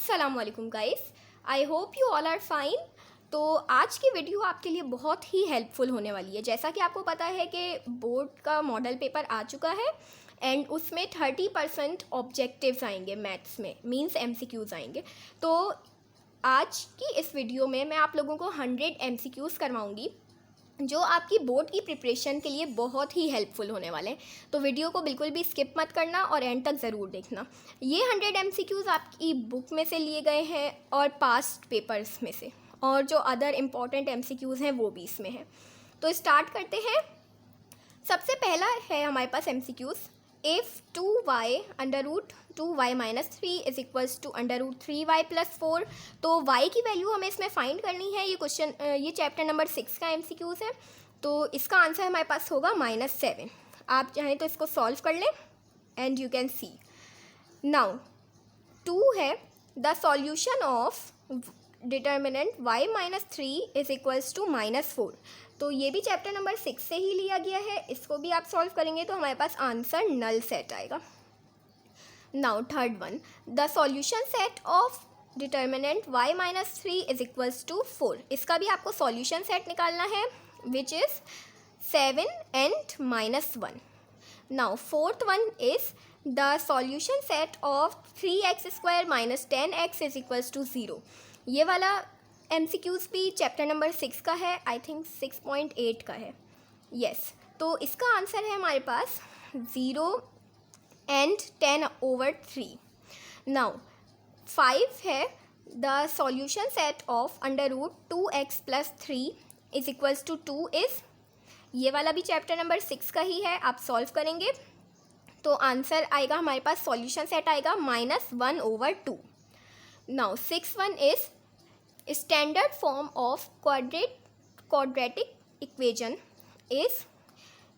अस्सलाम वालेकुम guys, I hope you all are fine. तो आज की वीडियो आपके लिए बहुत ही हेल्पफुल होने वाली है। जैसा कि आपको पता है कि बोर्ड का मॉडल पेपर आ चुका है एंड उसमें 30% ऑब्जेक्टिव्स आएंगे मैथ्स में, मींस एमसीक्यूज़ आएंगे। तो आज की इस वीडियो में मैं आप लोगों को 100 एमसीक्यूज़ करवाऊँगी जो आपकी बोर्ड की प्रिपरेशन के लिए बहुत ही हेल्पफुल होने वाले हैं। तो वीडियो को बिल्कुल भी स्किप मत करना और एंड तक ज़रूर देखना। ये 100 एमसीक्यूज़ आपकी बुक में से लिए गए हैं और पास्ट पेपर्स में से, और जो अदर इम्पॉर्टेंट एमसीक्यूज़ हैं वो भी इसमें हैं। तो स्टार्ट करते हैं। सबसे पहला है हमारे पास MCQs, if 2y under root 2y minus 3 is equals to under root 3y plus 4। तो y की वैल्यू हमें इसमें फाइंड करनी है। ये चैप्टर नंबर 6 का एमसीक्यूज़ है। तो इसका आंसर हमारे पास होगा -7। आप चाहें तो इसको सॉल्व कर लें and you can see. Now 2 है, the solution of determinant y minus 3 is equals to -4। तो ये भी चैप्टर नंबर 6 से ही लिया गया है। इसको भी आप सॉल्व करेंगे तो हमारे पास आंसर नल सेट आएगा। Now third one, the solution set of determinant y minus 3 is equals to 4। इसका भी आपको सॉल्यूशन सेट निकालना है which is 7 and -1। Now fourth one is the solution set of 3x² minus 10x is equals to 0। ये वाला MCQs भी chapter number 6 का है, आई थिंक 6.8 का है, यस। तो इसका आंसर है हमारे पास 0 एंड 10/3। नाउ 5 है, the solution set of under root 2x plus 3 is equals to 2 is, ये वाला भी चैप्टर नंबर 6 का ही है। आप सॉल्व करेंगे तो आंसर आएगा हमारे पास, सॉल्यूशन सेट आएगा -1/2। Now 6 one is standard form of quadratic equation is,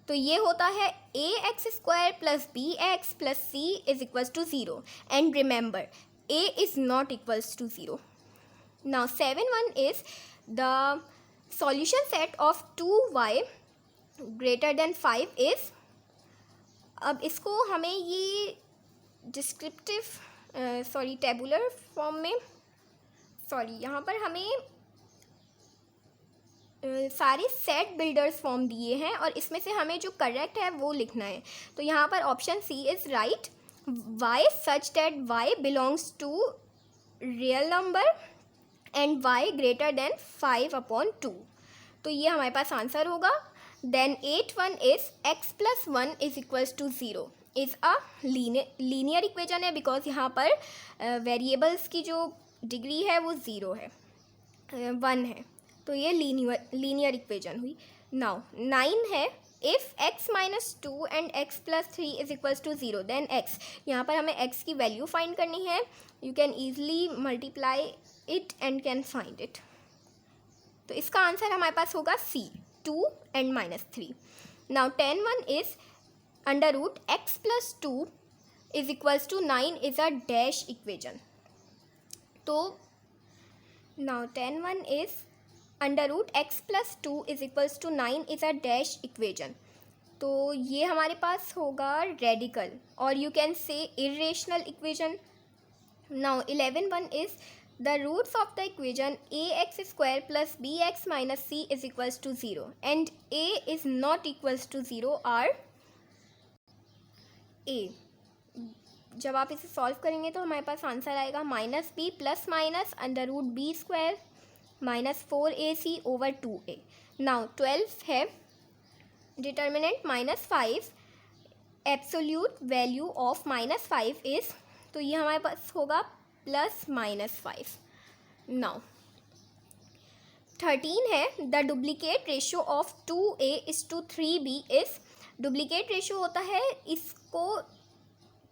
तो ये होता है ax² plus bx plus c is equals to 0 and remember a is not equals to 0। Now 7 one is the solution set of 2y greater than 5 is. अब इसको हमें ये descriptive tabular form में, यहाँ पर हमें सारे सेट बिल्डर्स फॉर्म दिए हैं और इसमें से हमें जो करेक्ट है वो लिखना है। तो यहाँ पर option C is right, y such that y belongs to real number and y greater than 5/2। तो ये हमारे पास आंसर होगा। Then 8 one is x plus 1 is equals to 0 is a linear equation है, बिकॉज यहाँ पर वेरिएबल्स की जो डिग्री है वो 0 है, 1 है। तो ये लीनियर इक्वेशन हुई। नाउ 9 है, if x minus 2 and x plus 3 is equals to 0 then x। यहाँ पर हमें x की वैल्यू फाइंड करनी है। You can easily multiply it and can find it. तो इसका आंसर हमारे पास होगा C, 2 and -3। Now 10 one is under root x plus 2 is equals to 9 is a dash equation. तो now 10 one is under root x plus 2 is equals to 9 is a dash equation. तो ये हमारे पास होगा radical, और you can say irrational equation. Now 11 one is the roots of the equation ax² plus bx minus c is equals to 0 and a is not equals to 0 are a। जब आप इसे solve करेंगे तो हमारे पास answer आएगा -b plus minus under root b² minus 4ac over 2a। Now 12 है, determinant -5 absolute value of -5 is, तो ये हमारे पास होगा +-5। नाउ 13 है, the duplicate ratio of 2a is to 3b is. Duplicate ratio होता है, इसको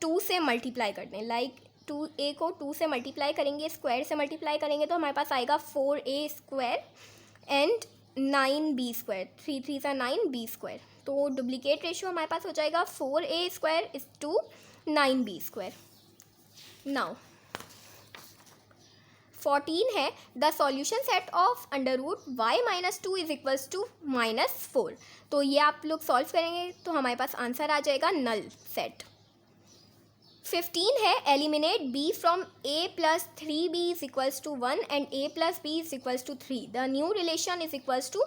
2 से मल्टीप्लाई करते हैं, लाइक 2a को 2 से मल्टीप्लाई करेंगे, स्क्वायर से मल्टीप्लाई करेंगे तो हमारे पास आएगा 4a² एंड 9b², 3 3 सा 9b²। तो डुप्लीकेट रेशियो हमारे पास हो जाएगा 4a² is to 9b²। Now 14 है, the solution set of under root y minus 2 is equals to -4। तो ये आप लोग सॉल्व करेंगे तो हमारे पास आंसर आ जाएगा नल सेट। 15 है eliminate b from a plus 3b is equals to 1 and a plus b is equals to 3। The new relation is equals to,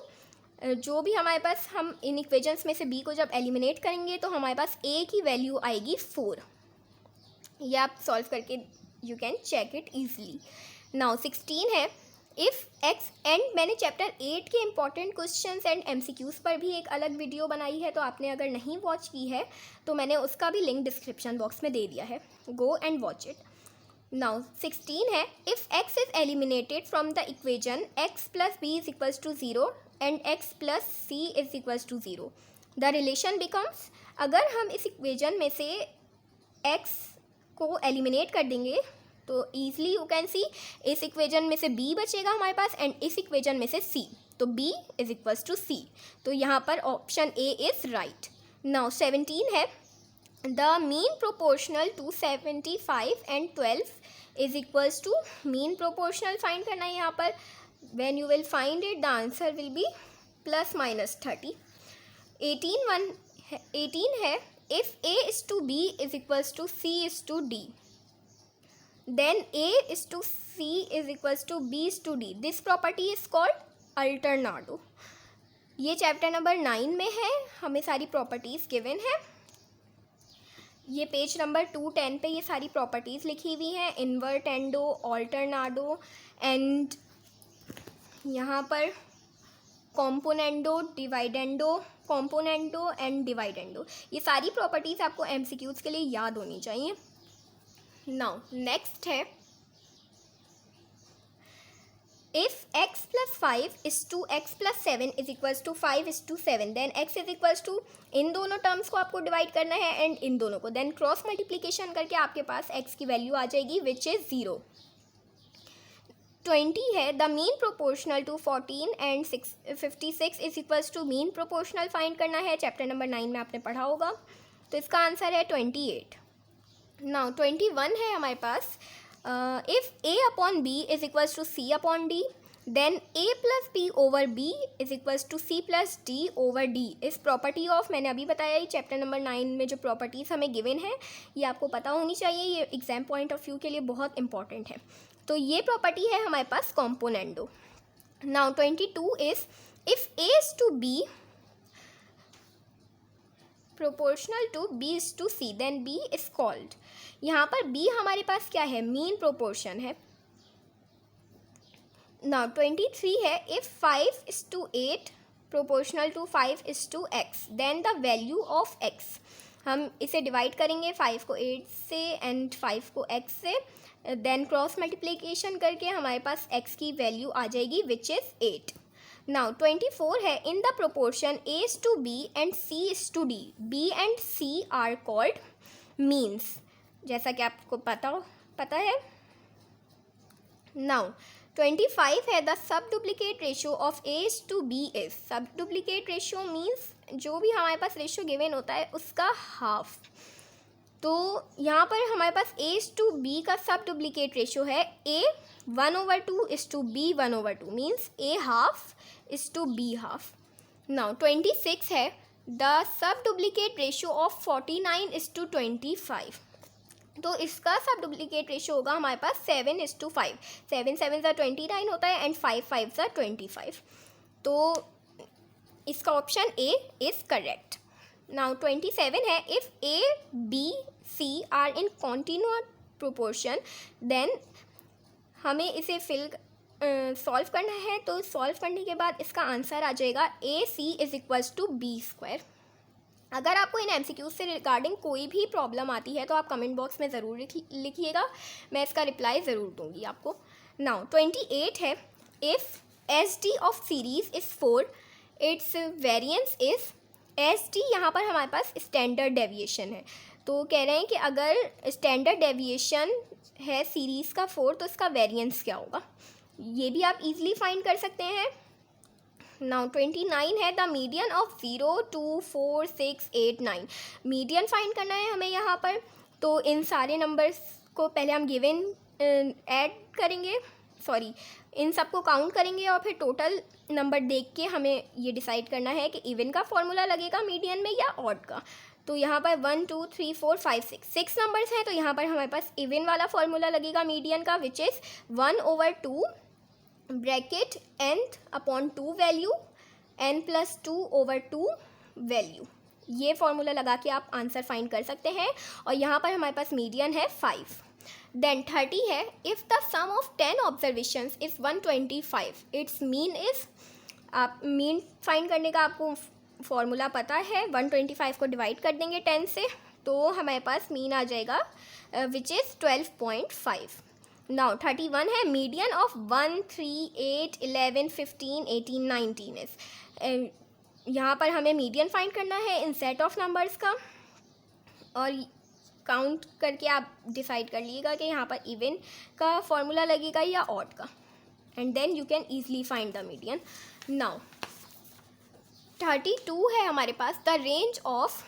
जो भी हमारे पास, हम इन इक्वेशंस में से b को जब एलिमिनेट करेंगे तो हमारे पास a की वैल्यू आएगी 4। ये आप सॉल्व करके you can check it easily. Now 16 है इफ़ x, एंड मैंने चैप्टर 8 के इंपॉर्टेंट क्वेश्चंस एंड MCQs पर भी एक अलग वीडियो बनाई है, तो आपने अगर नहीं वॉच की है तो मैंने उसका भी लिंक डिस्क्रिप्शन बॉक्स में दे दिया है, go and watch it. Now 16 है if x is eliminated from the equation x plus b is equals to 0 and x plus c is equals to 0, the relation becomes, अगर हम इस equation में से x को एलिमिनेट कर देंगे तो ईजिली यू कैन सी इस इक्वेजन में से b बचेगा हमारे पास एंड इस इक्वेजन में से c, तो b is equals to c, तो यहाँ पर option a is right. Now 17 है the mean proportional to 75 and 12 is equals to, mean proportional find करना है यहाँ पर। When you will find it the answer will be plus minus 30। 18 है if a is to b is equals to c is to d, then a is to c is equals to b is to d, this property is called alternado। ये chapter number 9 में है, हमें सारी properties given है। ये page number 210 पे ये सारी प्रॉपर्टीज़ लिखी हुई हैं, इन्वर्टेंडो, ऑल्टरनाडो एंड यहाँ पर कॉम्पोनेंडो, डिवाइडेंडो, कॉम्पोनेंडो एंड डिवाइडेंडो। ये सारी प्रॉपर्टीज़ आपको MCQs के लिए याद होनी चाहिए। नाउ नेक्स्ट है if x plus 5 is to x plus 7 is equals to 5 is to 7, then x is equals to, इन दोनों टर्म्स को आपको डिवाइड करना है एंड इन दोनों को, देन क्रॉस मल्टीप्लिकेशन करके आपके पास x की वैल्यू आ जाएगी विच इज़ 0। 20 है the mean proportional to 14 and 56 is equals to, mean proportional find करना है, चैप्टर नंबर 9 में आपने पढ़ा होगा, तो इसका आंसर है 28। नाउ 21 है हमारे पास if a upon b is equals to c upon d, then a plus b over b is equals to c plus d over d। इस प्रॉपर्टी ऑफ, मैंने अभी बताया ये चैप्टर नंबर 9 में जो प्रॉपर्टीज़ हमें गिवन है ये आपको पता होनी चाहिए, ये एग्जाम पॉइंट ऑफ व्यू के लिए बहुत इंपॉर्टेंट है। तो ये प्रॉपर्टी है हमारे पास componendo. Now 22 is if a is to b proportional to b is to c, then b is called, यहाँ पर b हमारे पास क्या है, मीन प्रोपोर्शन है। नाउ 23 है if 5 is to 8 proportional to 5 is to x, then the value of x, हम इसे divide करेंगे 5 को 8 से एंड 5 को x से, देन क्रॉस मल्टीप्लिकेशन करके हमारे पास x की वैल्यू आ जाएगी विच इज़ 8। नाउ 24 है in the proportion a is to b and c is to d, b and c are called means, जैसा कि आपको पता है। नाउ 25 है the sub duplicate ratio of a is to b is, sub duplicate ratio means जो भी हमारे पास ratio given होता है उसका हाफ, तो यहाँ पर हमारे पास a इज टू b का सब डुप्लीकेट रेशियो है a 1/2 is to b 1/2, means a half is to b half. Now 26 है the sub duplicate ratio of 49 is to 25, तो इसका सब डुप्लीकेट रेशियो होगा हमारे पास 7 इज टू 5, 7 7 ज़ा 29 होता है एंड 5 5 ज़ा 25, तो इसका option A is correct. Now 27 है if a b c are in continuous proportion, then हमें इसे सॉल्व करना है, तो सॉल्व करने के बाद इसका आंसर आ जाएगा A C is equals to B square. अगर आपको इन MCQs से रिगार्डिंग कोई भी प्रॉब्लम आती है तो आप कमेंट बॉक्स में ज़रूर लिखिएगा, मैं इसका रिप्लाई ज़रूर दूंगी आपको। नाउ 28 है if S D of series is 4, it's variance is, S D यहाँ पर हमारे पास स्टैंडर्ड डेविएशन है, तो कह रहे हैं कि अगर स्टैंडर्ड डेविएशन है सीरीज़ का 4 तो इसका वेरिएंस क्या होगा, ये भी आप इजीली फाइंड कर सकते हैं। नाउ 29 है the median of 0 2 4 6 8 9, median find करना है हमें यहाँ पर, तो इन सारे नंबर्स को पहले हम गिवन ऐड करेंगे, सॉरी इन सबको काउंट करेंगे और फिर टोटल नंबर देख के हमें ये डिसाइड करना है कि इवन का फॉर्मूला लगेगा मीडियन में या ऑड का। तो यहाँ पर 1 2 3 4 5 6 नंबर्स हैं, तो यहाँ पर हमारे पास इवन वाला फॉर्मूला लगेगा मीडियन का, which is 1/2 bracket nth upon 2 value n+2/2 value. ये फॉर्मूला लगा के आप आंसर फाइंड कर सकते हैं। और यहाँ पर हमारे पास मीडियन है 5। देन 30 है, if the sum of 10 observations is 125, its mean is, आप मीन फाइंड करने का आपको फॉर्मूला पता है, 125 को डिवाइड कर देंगे 10 से, तो हमारे पास मीन आ जाएगा विच इज़ 12.5। नाउ 31 है, मीडियन ऑफ 1 3 8 11 15 18 19 इज़, यहाँ पर हमें मीडियन फाइंड करना है इन सेट ऑफ नंबर्स का, और काउंट करके आप डिसाइड कर लीजिएगा कि यहाँ पर इवन का फॉर्मूला लगेगा या ऑड का, and then you can easily find the median. Now 32 है हमारे पास, द रेंज ऑफ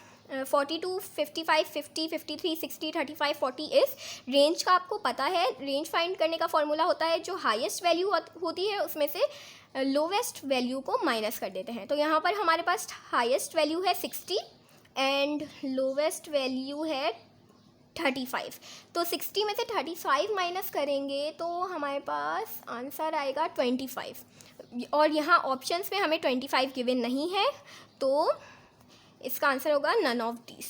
42 55 50 53 60 35 40 इस रेंज का आपको पता है, रेंज फाइंड करने का फॉर्मूला होता है जो हाईएस्ट वैल्यू होती है उसमें से लोवेस्ट वैल्यू को माइनस कर देते हैं। तो यहाँ पर हमारे पास हाईएस्ट वैल्यू है 60 एंड लोवेस्ट वैल्यू है 35, तो 60 में से 35 माइनस करेंगे तो हमारे पास आंसर आएगा 25, और यहाँ ऑप्शंस में हमें 25 गिवन नहीं है, तो इसका आंसर होगा नन ऑफ दिस।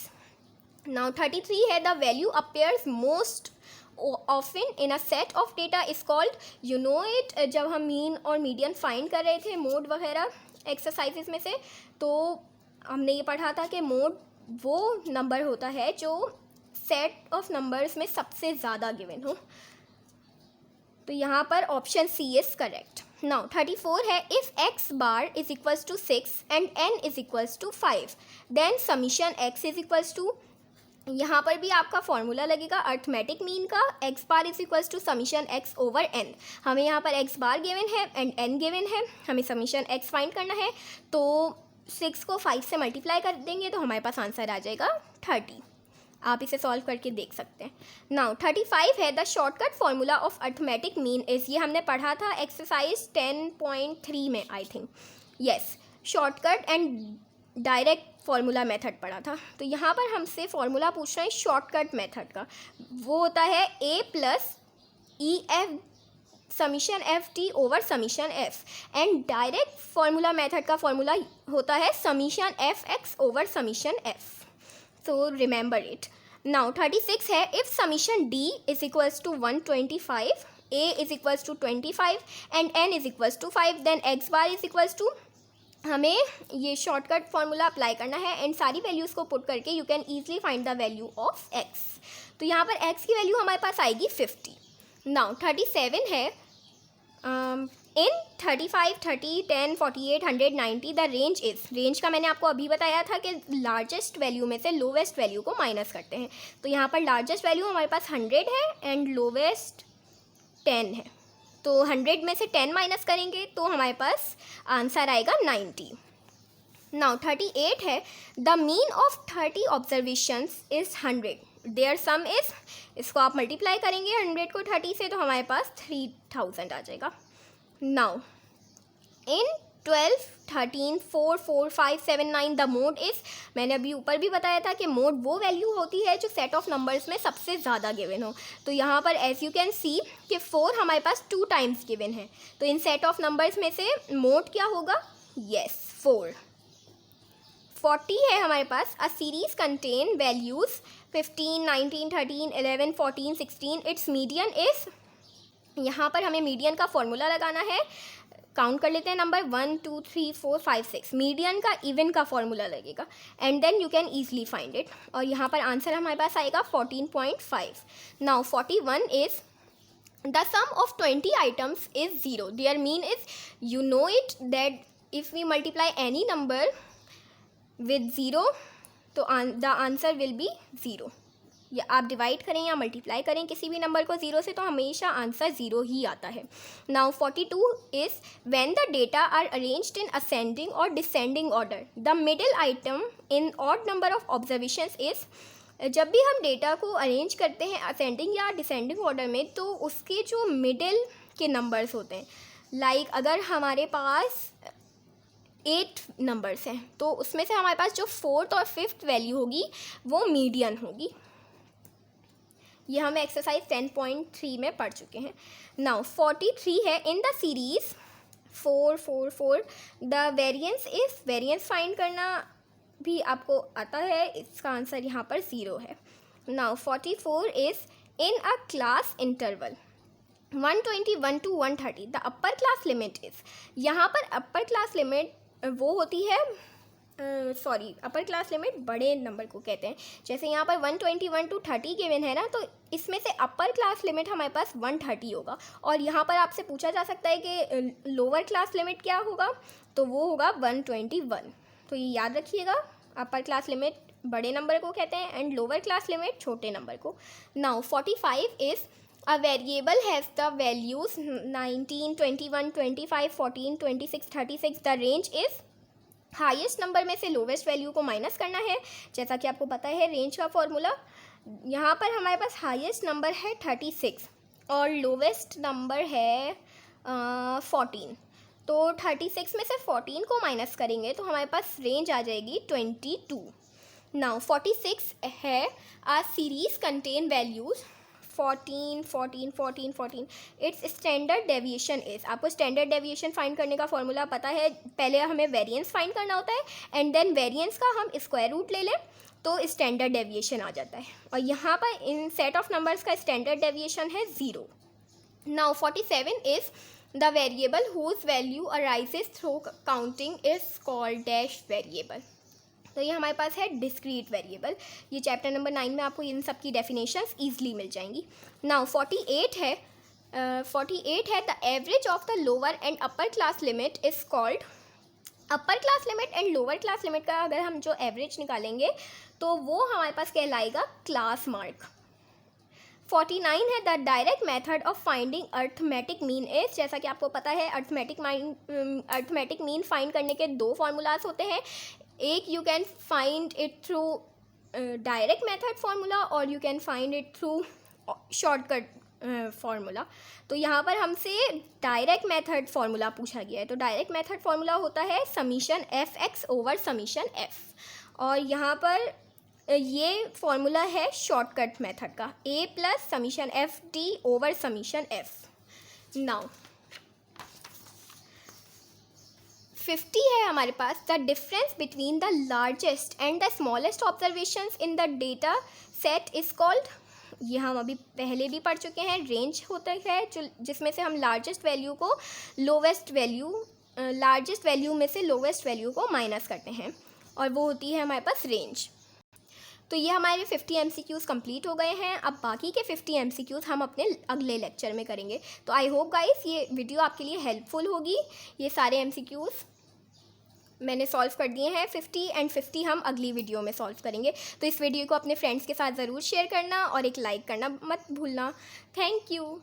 नाउ 33 है, the value appears most often in a set of data is called, you know it, जब हम मीन और मीडियन फाइंड कर रहे थे मोड वगैरह एक्सरसाइजेस में से, तो हमने ये पढ़ा था कि मोड वो नंबर होता है जो सेट ऑफ नंबर्स में सबसे ज़्यादा गिवन हो, तो यहाँ पर option C is correct. Now 34 है, if x bar is equals to 6 and n is equals to 5 then summation x is equals to, यहाँ पर भी आपका फॉर्मूला लगेगा अर्थमेटिक मीन का, x bar is equals to summation x over n। हमें यहाँ पर x बार गिवन है एंड n गिवन है, हमें समीशन x फाइंड करना है, तो 6 को 5 से मल्टीप्लाई कर देंगे तो हमारे पास आंसर आ जाएगा 30। आप इसे सॉल्व करके देख सकते हैं। नाउ 35 है, the shortcut formula of arithmetic mean is, ये हमने पढ़ा था एक्सरसाइज 10.3 में I think, yes, shortcut and direct formula method पढ़ा था। तो यहाँ पर हमसे फार्मूला पूछ रहे हैं शॉर्टकट मेथड का, वो होता है a plus E F summation F T over summation F, and direct formula method का फॉर्मूला होता है summation f x over summation F, so remember it. Now 36 है, if summation d is equals to 125, a is equals to 25 and n is equals to 5, then x bar is equals to, हमें ये shortcut formula apply करना है and सारी values को put करके you can easily find the value of x। तो यहाँ पर x की वैल्यू हमारे पास आएगी 50। नाउ 37 है, इन 35 30 10 48 100 90 द रेंज इज़, रेंज का मैंने आपको अभी बताया था कि लार्जेस्ट वैल्यू में से लोवेस्ट वैल्यू को माइनस करते हैं, तो यहाँ पर लार्जेस्ट वैल्यू हमारे पास 100 है एंड लोवेस्ट 10 है, तो 100 में से 10 माइनस करेंगे तो हमारे पास आंसर आएगा 90। नाउ 38 है, the mean of 30 observations is 100, their sum is, इसको आप मल्टीप्लाई करेंगे 100 को 30 से तो हमारे पास 3000 आ जाएगा। Now in 12 13 4 4 5 7 9 the mode is, मैंने अभी ऊपर भी बताया था कि मोड वो वैल्यू होती है जो सेट ऑफ नंबर्स में सबसे ज़्यादा गिवन हो, तो यहाँ पर एज यू कैन सी कि 4 हमारे पास 2 टाइम्स गिवन है, तो इन सेट ऑफ नंबर्स में से मोड क्या होगा, यस 4। 40 है हमारे पास, a series contain values 15 19 13 11 14 16, its median is, यहाँ पर हमें मीडियन का फॉर्मूला लगाना है, काउंट कर लेते हैं नंबर 1 2 3 4 5 6, मीडियन का इवन का फॉर्मूला लगेगा and then you can easily find it, और यहाँ पर आंसर हमारे पास आएगा 14.5। Now 41 is, the sum of 20 items is 0, their mean is, you know it that if we multiply any number with 0 तो द आंसर विल बी 0, या आप divide करें या मल्टीप्लाई करें किसी भी नंबर को 0 से तो हमेशा आंसर 0 ही आता है। Now 42 is, when the data are arranged in ascending और descending order the middle item in odd number of observations is, जब भी हम डेटा को अरेंज करते हैं असेंडिंग या डिसेंडिंग ऑर्डर में तो उसके जो मिडिल के नंबर्स होते हैं, लाइक अगर हमारे पास 8 नंबर्स हैं, तो उसमें से हमारे पास जो 4th और 5th वैल्यू होगी वो मीडियन होगी। ये हम एक्सरसाइज 10.3 में पढ़ चुके हैं। नाउ 43 है, in the series 4 4 4 the variance is, variance find करना भी आपको आता है, इसका आंसर यहाँ पर 0 है। Now 44 is in a class interval 121 to 130 the upper class limit is, यहाँ पर अपर क्लास लिमिट वो होती है, अपर क्लास लिमिट बड़े नंबर को कहते हैं। जैसे यहाँ पर 121 to 30 गिवन है ना, तो इसमें से अपर क्लास लिमिट हमारे पास 130 होगा। और यहाँ पर आपसे पूछा जा सकता है कि लोअर क्लास लिमिट क्या होगा, तो वो होगा 121। तो ये याद रखिएगा, अपर क्लास लिमिट बड़े नंबर को कहते हैं एंड लोअर क्लास लिमिट छोटे नंबर को। Now 45 is a variable has the values 19 21 25 14 26 36 the range is, highest number में से लोवेस्ट वैल्यू को माइनस करना है। जैसा कि आपको पता है रेंज का फॉर्मूला, यहाँ पर हमारे पास हाईएस्ट नंबर है 36 और लोवेस्ट नंबर है 14। तो 36 में से 14 को माइनस करेंगे तो हमारे पास रेंज आ जाएगी 22। नाउ 46 है, a series contain values 14 14 14 14 its standard deviation is, आपको स्टैंडर्ड डेविएशन फाइंड करने का फॉर्मूला पता है, पहले हमें वेरिएंस फाइंड करना होता है एंड देन वेरिएंस का हम स्क्वायर रूट ले लें तो स्टैंडर्ड डेविएशन आ जाता है। और यहाँ पर इन सेट ऑफ नंबर्स का स्टैंडर्ड डेविएशन है 0। Now 47 is the variable whose value arises through counting is called dash variable. तो ये हमारे पास है डिस्क्रीट वेरिएबल। ये चैप्टर नंबर 9 में आपको इन सब की डेफिनेशंस ईजिली मिल जाएंगी। नाउ 48 है, the average of the lower and upper class limit is called, upper class limit and lower class limit का अगर हम जो एवरेज निकालेंगे तो वो हमारे पास कहलाएगा क्लास मार्क। 49 है, the direct method of finding arithmetic mean is, जैसा कि आपको पता है अर्थमेटिक मीन फाइंड करने के 2 फार्मूलाज होते हैं, एक you can find it through direct method formula और you can find it through shortcut formula. तो यहाँ पर हमसे डायरेक्ट मेथड फार्मूला पूछा गया है, तो डायरेक्ट मेथड फार्मूला होता है summation f x over summation f, और यहाँ पर ये फार्मूला है शॉर्टकट मेथड का, a plus summation f d over summation f. Now 50 है हमारे पास, the difference between the largest and the smallest observations in the data set is called, ये हम अभी पहले भी पढ़ चुके हैं, रेंज होता है जिसमें से हम लार्जेस्ट वैल्यू को लोवेस्ट वैल्यू, लार्जेस्ट वैल्यू में से लोवेस्ट वैल्यू को माइनस करते हैं और वो होती है हमारे पास रेंज। तो ये हमारे 50 MCQs कंप्लीट हो गए हैं। अब बाकी के 50 MCQs हम अपने अगले लेक्चर में करेंगे। तो आई होप गाइस ये वीडियो आपके लिए हेल्पफुल होगी। ये सारे MCQs मैंने सॉल्व कर दिए हैं 50 एंड 50 हम अगली वीडियो में सॉल्व करेंगे। तो इस वीडियो को अपने फ्रेंड्स के साथ ज़रूर शेयर करना और एक लाइक करना मत भूलना। Thank you.